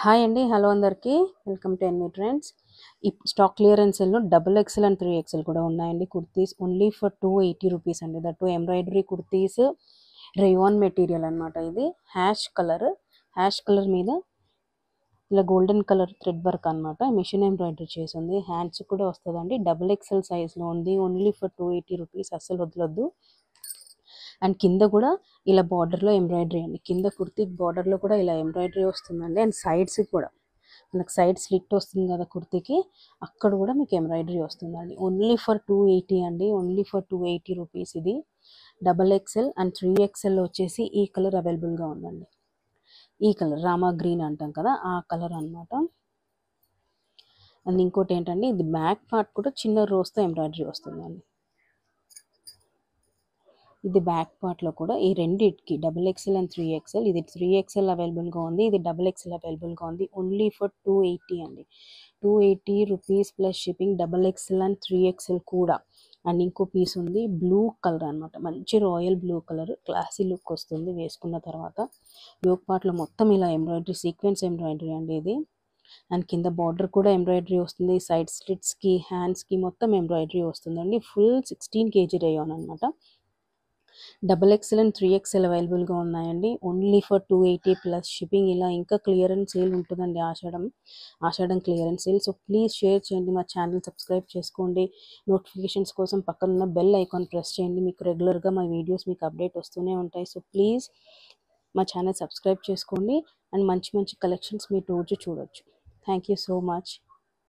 Hi అండి. Hello అందరికీ. Welcome to NV trends. ఈ స్టాక్ క్లియరెన్స్‌లో డబుల్ ఎక్సెల్ అండ్ 3 ఎక్సెల్ కూడా ఉన్నాయండి. కుర్తీస్ ఓన్లీ ఫర్ 280 రూపీస్ అండి. That embroidery kurtis rayon material అనమాట. ఇది హ్యాష్ కలర్ మీద ఇలా గోల్డెన్ కలర్ థ్రెడ్ వర్క్ అనమాట. మిషన్ ఎంబ్రాయిడరీ చేసి ఉంది. హ్యాండ్స్ కూడా వస్తుందండి. డబుల్ ఎక్సెల్ సైజ్లో ఉంది. Only for 280 rupees. అస్సలు వదలొద్దు. అండ్ కింద కూడా ఇలా బార్డర్లో ఎంబ్రాయిడరీ అండి. కింద కుర్తీ బార్డర్లో కూడా ఇలా ఎంబ్రాయిడరీ వస్తుందండి. అండ్ సైడ్స్కి కూడా మనకు సైడ్ స్లిట్ వస్తుంది కదా కుర్తీకి, అక్కడ కూడా మీకు ఎంబ్రాయిడరీ వస్తుందండి. ఓన్లీ ఫర్ 280 అండి. Only for 280 rupees. ఇది డబల్ ఎక్సెల్ అండ్ 3 ఎక్సెల్ వచ్చేసి ఈ కలర్ అవైలబుల్గా ఉందండి. ఈ కలర్ రామా గ్రీన్ అంటాం కదా, ఆ కలర్ అనమాట. అండ్ ఇంకోటి ఏంటంటే, ఇది బ్యాక్ పార్ట్ కూడా చిన్న రోస్తో ఎంబ్రాయిడరీ వస్తుందండి. ఇది బ్యాక్ పార్ట్లో కూడా ఈ రెండిటికి డబుల్ ఎక్సెల్ అండ్ 3 ఎక్సెల్. ఇది 3 ఎక్సెల్ అవైలబుల్గా ఉంది. ఇది డబుల్ ఎక్సెల్ అవైలబుల్గా ఉంది. ఓన్లీ ఫర్ 280 అండి. 280 rupees plus shipping. Double XL and 3 XL కూడా. అండ్ ఇంకో పీస్ ఉంది బ్లూ కలర్ అనమాట. మంచి royal blue colour, classy look వస్తుంది వేసుకున్న తర్వాత. యోక్ పార్ట్లో మొత్తం ఇలా ఎంబ్రాయిడరీ, సీక్వెన్స్ ఎంబ్రాయిడరీ అండి ఇది. అండ్ కింద బార్డర్ కూడా ఎంబ్రాయిడరీ వస్తుంది. సైడ్ స్లిట్స్కి, హ్యాండ్స్కి మొత్తం ఎంబ్రాయిడరీ వస్తుందండి. ఫుల్ 16 kg రేయాన్ అనమాట. డబుల్ ఎక్సెల్ అండ్ 3 ఎక్సెల్ అవైలబుల్గా ఉన్నాయండి. Only for 280 plus shipping. ఇలా ఇంకా క్లియరెన్స్ సేల్ ఉంటుందండి. Ashadham clearance sale. So please share చేయండి. మా ఛానల్ సబ్స్క్రైబ్ చేసుకోండి. నోటిఫికేషన్స్ కోసం పక్కన బెల్ ఐకాన్ ప్రెస్ చేయండి. మీకు రెగ్యులర్గా మా వీడియోస్ మీకు అప్డేట్ వస్తూనే ఉంటాయి. సో ప్లీజ్ మా ఛానల్ సబ్స్క్రైబ్ చేసుకోండి. అండ్ మంచి మంచి కలెక్షన్స్ మీరు రోజు చూడొచ్చు. Thank you so much.